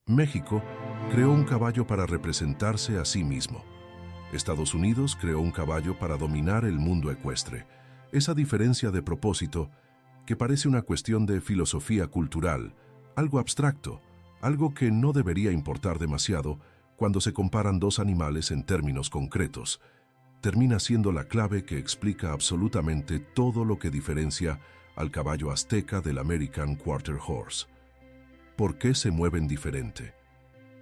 México creó un caballo para representarse a sí mismo. Estados Unidos creó un caballo para dominar el mundo ecuestre. Esa diferencia de propósito, que parece una cuestión de filosofía cultural, algo abstracto, algo que no debería importar demasiado cuando se comparan dos animales en términos concretos, termina siendo la clave que explica absolutamente todo lo que diferencia al caballo azteca del American Quarter Horse. ¿Por qué se mueven diferente?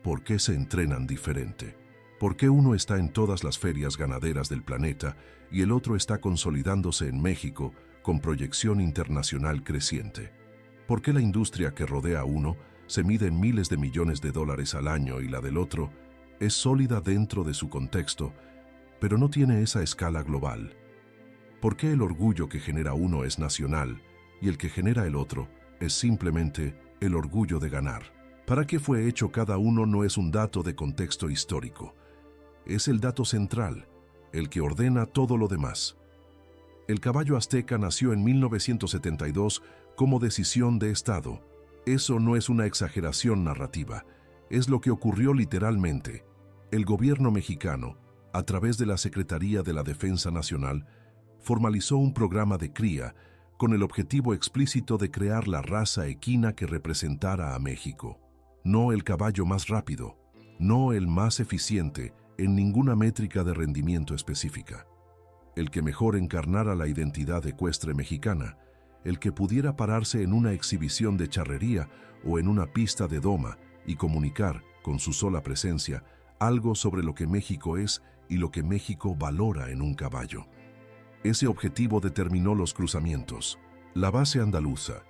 ¿Por qué se entrenan diferente? ¿Por qué uno está en todas las ferias ganaderas del planeta y el otro está consolidándose en México con proyección internacional creciente? ¿Por qué la industria que rodea a uno se mide en miles de millones de dólares al año y la del otro es sólida dentro de su contexto, pero no tiene esa escala global? ¿Por qué el orgullo que genera uno es nacional y el que genera el otro es simplemente el orgullo de ganar? ¿Para qué fue hecho cada uno no es un dato de contexto histórico? Es el dato central, el que ordena todo lo demás. El caballo azteca nació en 1972 como decisión de Estado. Eso no es una exageración narrativa, es lo que ocurrió literalmente. El gobierno mexicano, a través de la Secretaría de la Defensa Nacional, formalizó un programa de cría con el objetivo explícito de crear la raza equina que representara a México. No el caballo más rápido, no el más eficiente en ninguna métrica de rendimiento específica. El que mejor encarnara la identidad ecuestre mexicana, el que pudiera pararse en una exhibición de charrería o en una pista de doma y comunicar, con su sola presencia, algo sobre lo que México es y lo que México valora en un caballo. Ese objetivo determinó los cruzamientos. La base andaluza,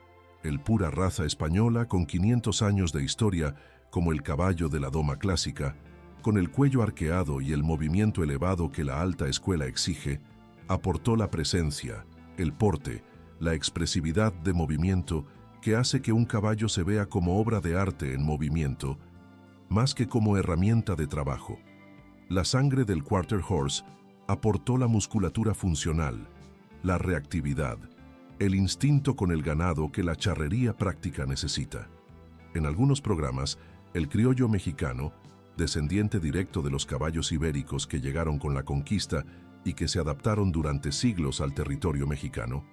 el pura raza española con 500 años de historia como el caballo de la doma clásica, con el cuello arqueado y el movimiento elevado que la alta escuela exige, aportó la presencia, el porte, la expresividad de movimiento que hace que un caballo se vea como obra de arte en movimiento, más que como herramienta de trabajo. La sangre del Quarter Horse aportó la musculatura funcional, la reactividad, el instinto con el ganado que la charrería práctica necesita. En algunos programas, el criollo mexicano, descendiente directo de los caballos ibéricos que llegaron con la conquista y que se adaptaron durante siglos al territorio mexicano,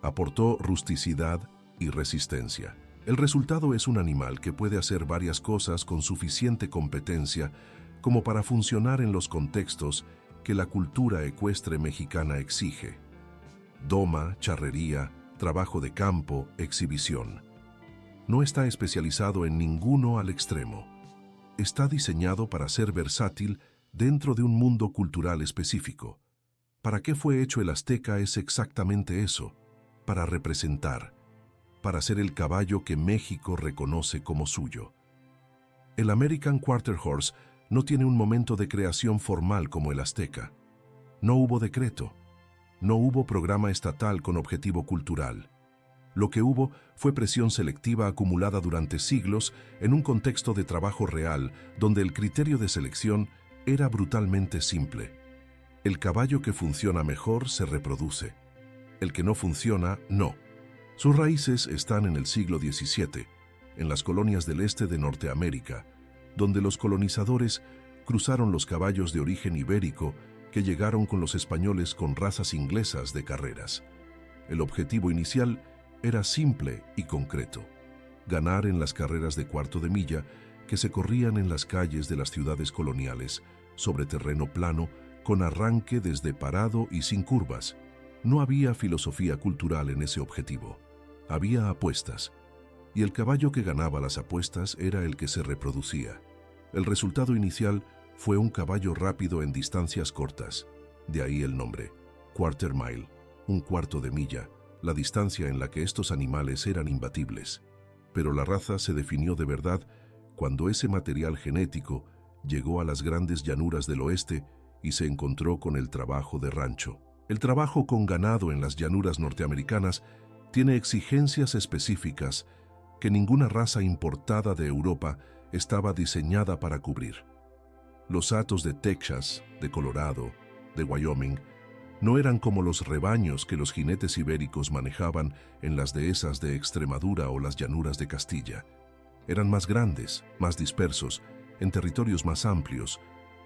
aportó rusticidad y resistencia. El resultado es un animal que puede hacer varias cosas con suficiente competencia como para funcionar en los contextos que la cultura ecuestre mexicana exige. Doma, charrería, trabajo de campo, exhibición. No está especializado en ninguno al extremo. Está diseñado para ser versátil dentro de un mundo cultural específico. ¿Para qué fue hecho el azteca? Es exactamente eso, para representar, para ser el caballo que México reconoce como suyo. El American Quarter Horse no tiene un momento de creación formal como el azteca. No hubo decreto, no hubo programa estatal con objetivo cultural. Lo que hubo fue presión selectiva acumulada durante siglos en un contexto de trabajo real donde el criterio de selección era brutalmente simple. El caballo que funciona mejor se reproduce. El que no funciona, no. Sus raíces están en el siglo XVII, en las colonias del este de Norteamérica, donde los colonizadores cruzaron los caballos de origen ibérico que llegaron con los españoles con razas inglesas de carreras. El objetivo inicial era simple y concreto: ganar en las carreras de cuarto de milla que se corrían en las calles de las ciudades coloniales, sobre terreno plano, con arranque desde parado y sin curvas. No había filosofía cultural en ese objetivo. Había apuestas, y el caballo que ganaba las apuestas era el que se reproducía. El resultado inicial fue un caballo rápido en distancias cortas, de ahí el nombre, quarter mile, un cuarto de milla, la distancia en la que estos animales eran imbatibles. Pero la raza se definió de verdad cuando ese material genético llegó a las grandes llanuras del oeste y se encontró con el trabajo de rancho. El trabajo con ganado en las llanuras norteamericanas tiene exigencias específicas que ninguna raza importada de Europa estaba diseñada para cubrir. Los hatos de Texas, de Colorado, de Wyoming, no eran como los rebaños que los jinetes ibéricos manejaban en las dehesas de Extremadura o las llanuras de Castilla. Eran más grandes, más dispersos, en territorios más amplios,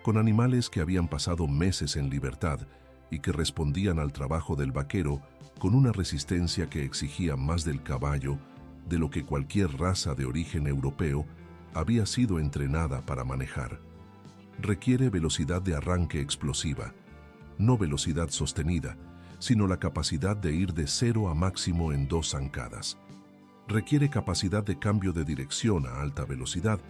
con animales que habían pasado meses en libertad y que respondían al trabajo del vaquero con una resistencia que exigía más del caballo de lo que cualquier raza de origen europeo había sido entrenada para manejar. Requiere velocidad de arranque explosiva, no velocidad sostenida, sino la capacidad de ir de 0 a máximo en 2 zancadas. Requiere capacidad de cambio de dirección a alta velocidad,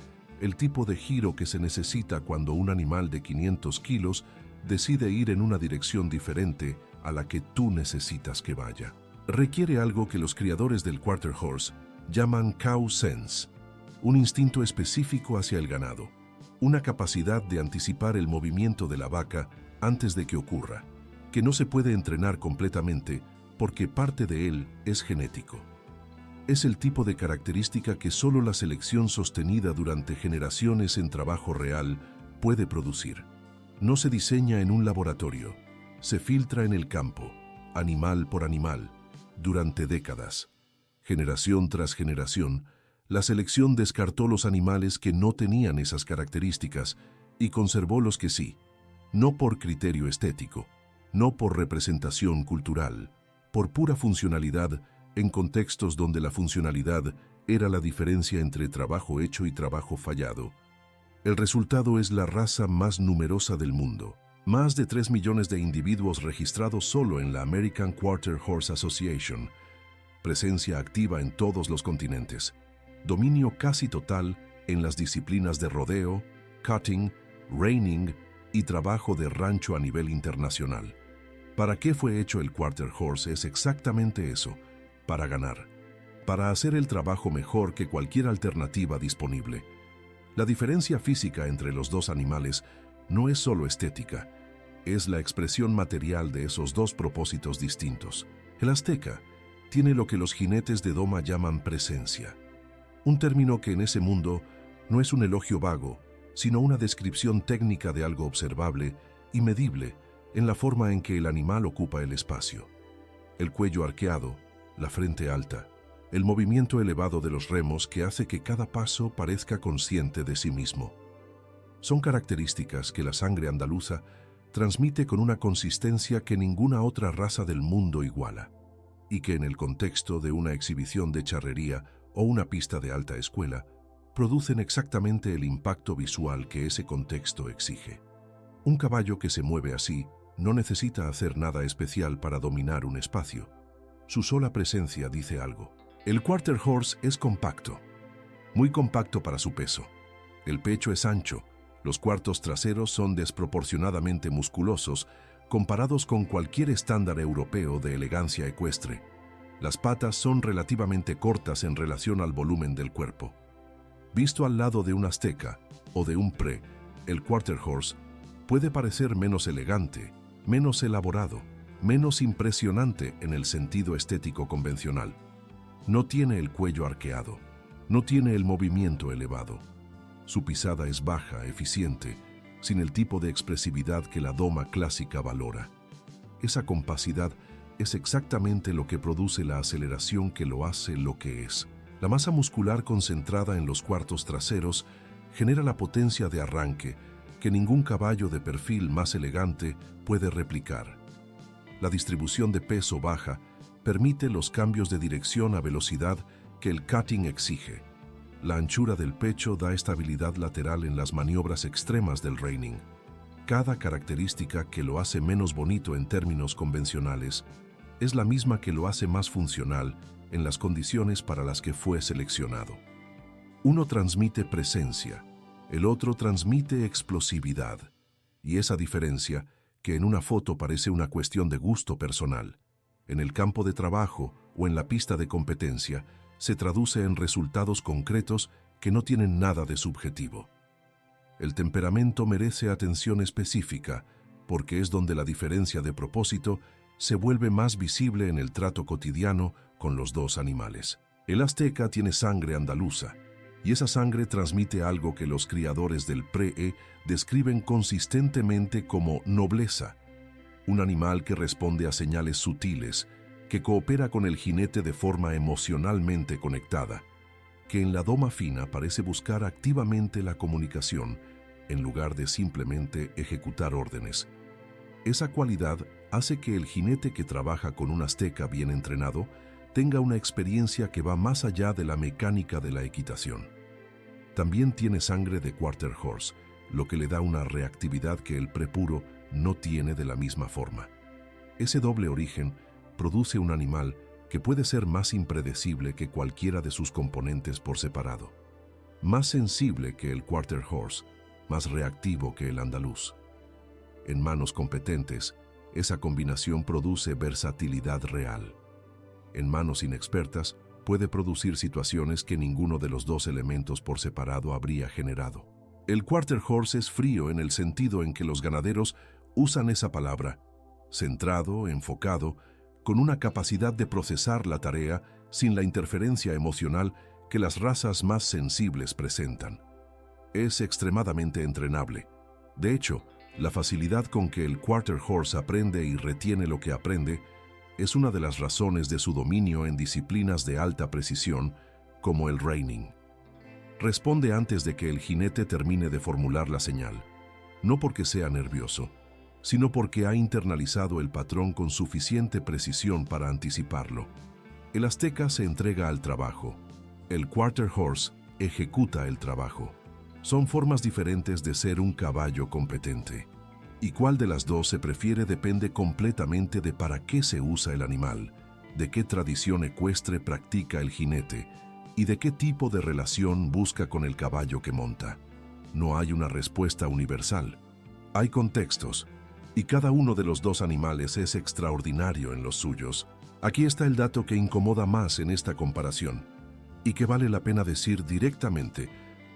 el tipo de giro que se necesita cuando un animal de 500 kilos decide ir en una dirección diferente a la que tú necesitas que vaya. Requiere algo que los criadores del Quarter Horse llaman cow sense, un instinto específico hacia el ganado, una capacidad de anticipar el movimiento de la vaca antes de que ocurra, que no se puede entrenar completamente porque parte de él es genético. Es el tipo de característica que solo la selección sostenida durante generaciones en trabajo real puede producir. No se diseña en un laboratorio, se filtra en el campo, animal por animal, durante décadas. Generación tras generación, la selección descartó los animales que no tenían esas características y conservó los que sí, no por criterio estético, no por representación cultural, por pura funcionalidad en contextos donde la funcionalidad era la diferencia entre trabajo hecho y trabajo fallado. El resultado es la raza más numerosa del mundo. Más de 3 millones de individuos registrados solo en la American Quarter Horse Association. Presencia activa en todos los continentes. Dominio casi total en las disciplinas de rodeo, cutting, reining y trabajo de rancho a nivel internacional. ¿Para qué fue hecho el Quarter Horse? Es exactamente eso, para ganar, para hacer el trabajo mejor que cualquier alternativa disponible. La diferencia física entre los dos animales no es solo estética, es la expresión material de esos dos propósitos distintos. El azteca tiene lo que los jinetes de doma llaman presencia, un término que en ese mundo no es un elogio vago, sino una descripción técnica de algo observable y medible en la forma en que el animal ocupa el espacio. El cuello arqueado, la frente alta, el movimiento elevado de los remos que hace que cada paso parezca consciente de sí mismo. Son características que la sangre andaluza transmite con una consistencia que ninguna otra raza del mundo iguala, y que en el contexto de una exhibición de charrería o una pista de alta escuela, producen exactamente el impacto visual que ese contexto exige. Un caballo que se mueve así no necesita hacer nada especial para dominar un espacio. Su sola presencia dice algo. El Quarter Horse es compacto, muy compacto para su peso. El pecho es ancho, los cuartos traseros son desproporcionadamente musculosos comparados con cualquier estándar europeo de elegancia ecuestre. Las patas son relativamente cortas en relación al volumen del cuerpo. Visto al lado de un azteca o de un pre, el Quarter Horse puede parecer menos elegante, menos elaborado, menos impresionante en el sentido estético convencional. No tiene el cuello arqueado, no tiene el movimiento elevado. Su pisada es baja, eficiente, sin el tipo de expresividad que la doma clásica valora. Esa compacidad es exactamente lo que produce la aceleración que lo hace lo que es. La masa muscular concentrada en los cuartos traseros genera la potencia de arranque que ningún caballo de perfil más elegante puede replicar. La distribución de peso baja permite los cambios de dirección a velocidad que el cutting exige. La anchura del pecho da estabilidad lateral en las maniobras extremas del reining. Cada característica que lo hace menos bonito en términos convencionales es la misma que lo hace más funcional en las condiciones para las que fue seleccionado. Uno transmite presencia, el otro transmite explosividad, y esa diferencia, que en una foto parece una cuestión de gusto personal, en el campo de trabajo o en la pista de competencia, se traduce en resultados concretos que no tienen nada de subjetivo. El temperamento merece atención específica porque es donde la diferencia de propósito se vuelve más visible en el trato cotidiano con los dos animales. El azteca tiene sangre andaluza, y esa sangre transmite algo que los criadores del pre-E describen consistentemente como nobleza, un animal que responde a señales sutiles, que coopera con el jinete de forma emocionalmente conectada, que en la doma fina parece buscar activamente la comunicación en lugar de simplemente ejecutar órdenes. Esa cualidad hace que el jinete que trabaja con un azteca bien entrenado tenga una experiencia que va más allá de la mecánica de la equitación. También tiene sangre de Quarter Horse, lo que le da una reactividad que el prepuro no tiene de la misma forma. Ese doble origen produce un animal que puede ser más impredecible que cualquiera de sus componentes por separado, más sensible que el Quarter Horse, más reactivo que el andaluz. En manos competentes, esa combinación produce versatilidad real. En manos inexpertas, puede producir situaciones que ninguno de los dos elementos por separado habría generado. El Quarter Horse es frío en el sentido en que los ganaderos usan esa palabra, centrado, enfocado, con una capacidad de procesar la tarea sin la interferencia emocional que las razas más sensibles presentan. Es extremadamente entrenable. De hecho, la facilidad con que el Quarter Horse aprende y retiene lo que aprende es una de las razones de su dominio en disciplinas de alta precisión, como el reining. Responde antes de que el jinete termine de formular la señal, no porque sea nervioso, sino porque ha internalizado el patrón con suficiente precisión para anticiparlo. El azteca se entrega al trabajo. El Quarter Horse ejecuta el trabajo. Son formas diferentes de ser un caballo competente. Y cuál de las dos se prefiere depende completamente de para qué se usa el animal, de qué tradición ecuestre practica el jinete y de qué tipo de relación busca con el caballo que monta. No hay una respuesta universal. Hay contextos, y cada uno de los dos animales es extraordinario en los suyos. Aquí está el dato que incomoda más en esta comparación, y que vale la pena decir directamente,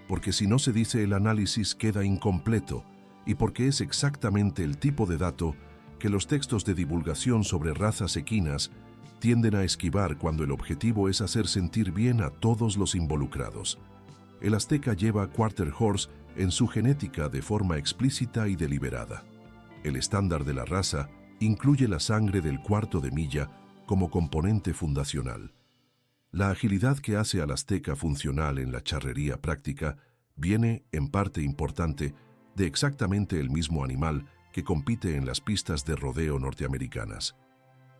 porque si no se dice el análisis queda incompleto, y porque es exactamente el tipo de dato que los textos de divulgación sobre razas equinas tienden a esquivar cuando el objetivo es hacer sentir bien a todos los involucrados. El azteca lleva Quarter Horse en su genética de forma explícita y deliberada. El estándar de la raza incluye la sangre del cuarto de milla como componente fundacional. La agilidad que hace al azteca funcional en la charrería práctica viene, en parte importante, de exactamente el mismo animal que compite en las pistas de rodeo norteamericanas.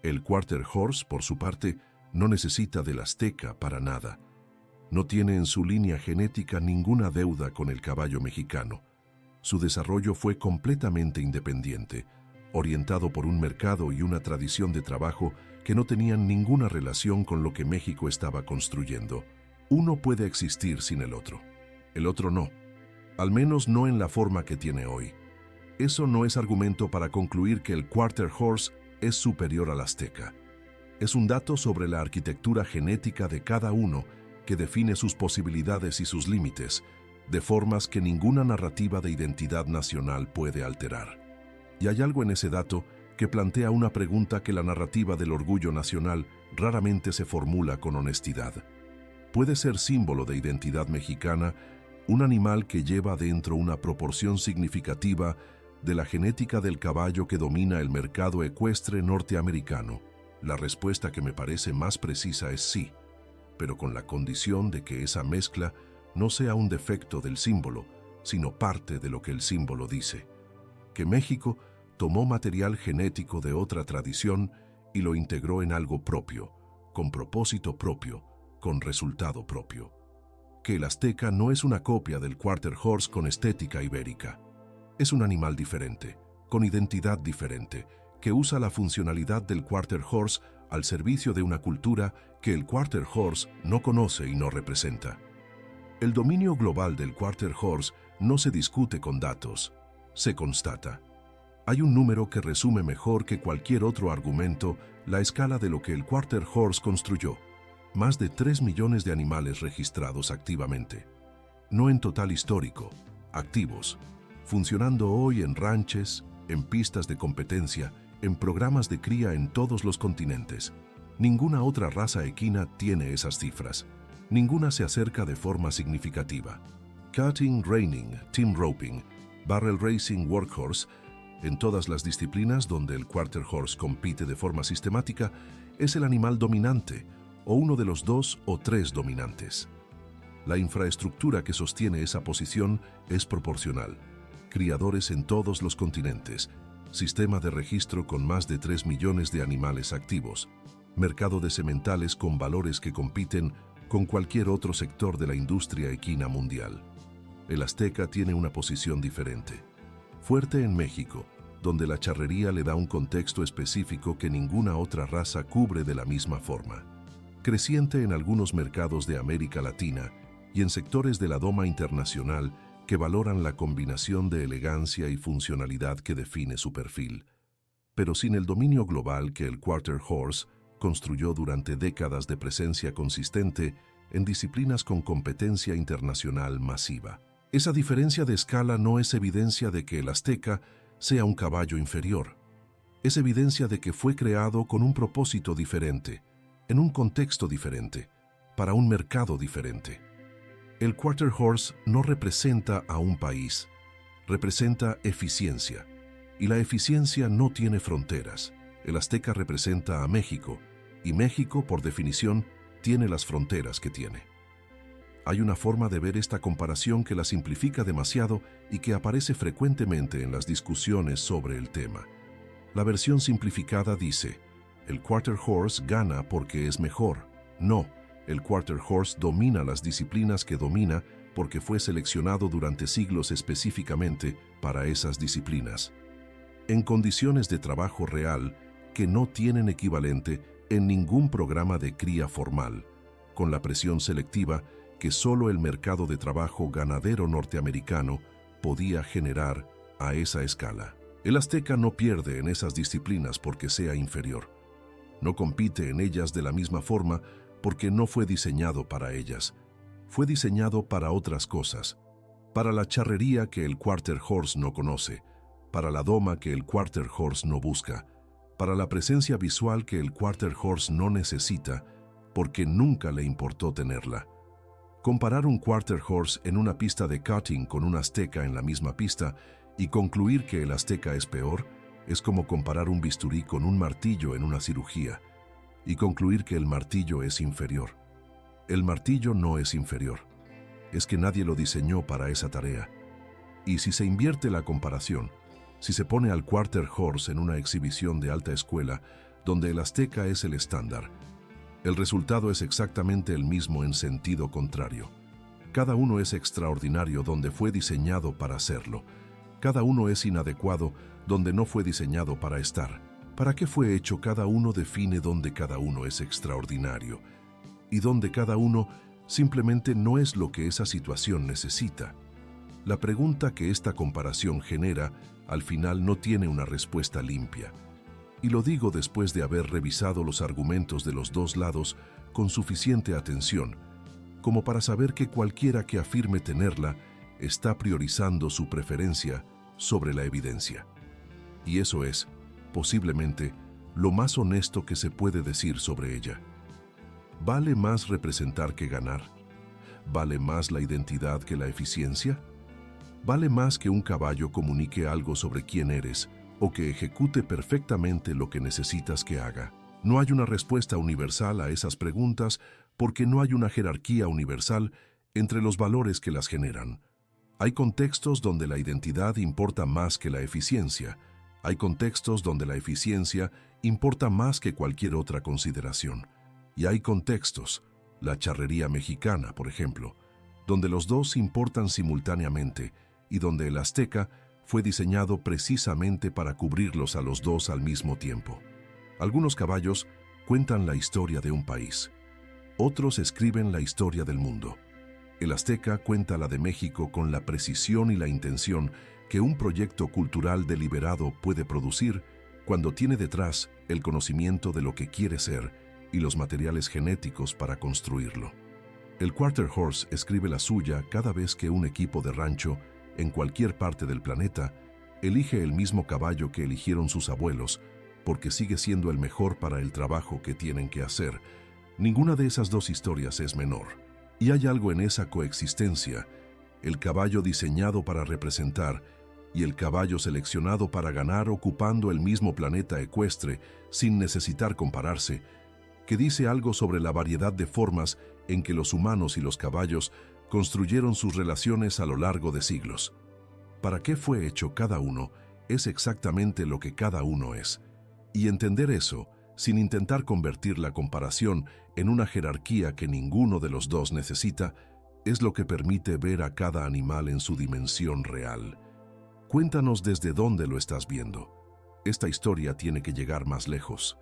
El Quarter Horse, por su parte, no necesita del azteca para nada. No tiene en su línea genética ninguna deuda con el caballo mexicano. Su desarrollo fue completamente independiente, orientado por un mercado y una tradición de trabajo que no tenían ninguna relación con lo que México estaba construyendo. Uno puede existir sin el otro no, al menos no en la forma que tiene hoy. Eso no es argumento para concluir que el Quarter Horse es superior al azteca. Es un dato sobre la arquitectura genética de cada uno que define sus posibilidades y sus límites, de formas que ninguna narrativa de identidad nacional puede alterar. Y hay algo en ese dato que plantea una pregunta que la narrativa del orgullo nacional raramente se formula con honestidad. ¿Puede ser símbolo de identidad mexicana un animal que lleva dentro una proporción significativa de la genética del caballo que domina el mercado ecuestre norteamericano? La respuesta que me parece más precisa es sí, pero con la condición de que esa mezcla no sea un defecto del símbolo, sino parte de lo que el símbolo dice. Que México tomó material genético de otra tradición y lo integró en algo propio, con propósito propio, con resultado propio. Que el azteca no es una copia del Quarter Horse con estética ibérica. Es un animal diferente, con identidad diferente, que usa la funcionalidad del Quarter Horse al servicio de una cultura que el Quarter Horse no conoce y no representa. El dominio global del Quarter Horse no se discute con datos, se constata. Hay un número que resume mejor que cualquier otro argumento la escala de lo que el Quarter Horse construyó. Más de 3 millones de animales registrados activamente. No en total histórico, activos, funcionando hoy en ranches, en pistas de competencia, en programas de cría en todos los continentes. Ninguna otra raza equina tiene esas cifras. Ninguna se acerca de forma significativa. Cutting, reining, team roping, barrel racing, workhorse, en todas las disciplinas donde el Quarter Horse compite de forma sistemática, es el animal dominante, o uno de los 2 o 3 dominantes. La infraestructura que sostiene esa posición es proporcional. Criadores en todos los continentes, sistema de registro con más de 3 millones de animales activos, mercado de sementales con valores que compiten con cualquier otro sector de la industria equina mundial. El azteca tiene una posición diferente. Fuerte en México, donde la charrería le da un contexto específico que ninguna otra raza cubre de la misma forma. Creciente en algunos mercados de América Latina y en sectores de la doma internacional que valoran la combinación de elegancia y funcionalidad que define su perfil, pero sin el dominio global que el Quarter Horse construyó durante décadas de presencia consistente en disciplinas con competencia internacional masiva. Esa diferencia de escala no es evidencia de que el azteca sea un caballo inferior. Es evidencia de que fue creado con un propósito diferente, en un contexto diferente, para un mercado diferente. El Quarter Horse no representa a un país, representa eficiencia. Y la eficiencia no tiene fronteras. El azteca representa a México, y México, por definición, tiene las fronteras que tiene. Hay una forma de ver esta comparación que la simplifica demasiado y que aparece frecuentemente en las discusiones sobre el tema. La versión simplificada dice, el Quarter Horse gana porque es mejor. No, el Quarter Horse domina las disciplinas que domina porque fue seleccionado durante siglos específicamente para esas disciplinas, en condiciones de trabajo real que no tienen equivalente en ningún programa de cría formal, con la presión selectiva que solo el mercado de trabajo ganadero norteamericano podía generar a esa escala. El azteca no pierde en esas disciplinas porque sea inferior. No compite en ellas de la misma forma porque no fue diseñado para ellas. Fue diseñado para otras cosas, para la charrería que el Quarter Horse no conoce, para la doma que el Quarter Horse no busca, para la presencia visual que el Quarter Horse no necesita, porque nunca le importó tenerla. Comparar un Quarter Horse en una pista de karting con un azteca en la misma pista y concluir que el azteca es peor, es como comparar un bisturí con un martillo en una cirugía y concluir que el martillo es inferior. El martillo no es inferior. Es que nadie lo diseñó para esa tarea. Y si se invierte la comparación, si se pone al Quarter Horse en una exhibición de alta escuela, donde el azteca es el estándar, el resultado es exactamente el mismo en sentido contrario. Cada uno es extraordinario donde fue diseñado para hacerlo. Cada uno es inadecuado donde no fue diseñado para estar. ¿Para qué fue hecho? Cada uno define dónde cada uno es extraordinario y donde cada uno simplemente no es lo que esa situación necesita. La pregunta que esta comparación genera al final no tiene una respuesta limpia. Y lo digo después de haber revisado los argumentos de los dos lados con suficiente atención, como para saber que cualquiera que afirme tenerla está priorizando su preferencia sobre la evidencia. Y eso es, posiblemente, lo más honesto que se puede decir sobre ella. ¿Vale más representar que ganar? ¿Vale más la identidad que la eficiencia? ¿Vale más que un caballo comunique algo sobre quién eres o que ejecute perfectamente lo que necesitas que haga? No hay una respuesta universal a esas preguntas porque no hay una jerarquía universal entre los valores que las generan. Hay contextos donde la identidad importa más que la eficiencia. Hay contextos donde la eficiencia importa más que cualquier otra consideración. Y hay contextos, la charrería mexicana, por ejemplo, donde los dos importan simultáneamente y donde el azteca fue diseñado precisamente para cubrirlos a los dos al mismo tiempo. Algunos caballos cuentan la historia de un país. Otros escriben la historia del mundo. El azteca cuenta la de México con la precisión y la intención que un proyecto cultural deliberado puede producir cuando tiene detrás el conocimiento de lo que quiere ser y los materiales genéticos para construirlo. El Quarter Horse escribe la suya cada vez que un equipo de rancho, en cualquier parte del planeta, elige el mismo caballo que eligieron sus abuelos, porque sigue siendo el mejor para el trabajo que tienen que hacer. Ninguna de esas dos historias es menor. Y hay algo en esa coexistencia, el caballo diseñado para representar y el caballo seleccionado para ganar ocupando el mismo planeta ecuestre sin necesitar compararse, que dice algo sobre la variedad de formas en que los humanos y los caballos construyeron sus relaciones a lo largo de siglos. Para qué fue hecho cada uno es exactamente lo que cada uno es. Y entender eso, sin intentar convertir la comparación en una jerarquía que ninguno de los dos necesita, es lo que permite ver a cada animal en su dimensión real. Cuéntanos desde dónde lo estás viendo. Esta historia tiene que llegar más lejos.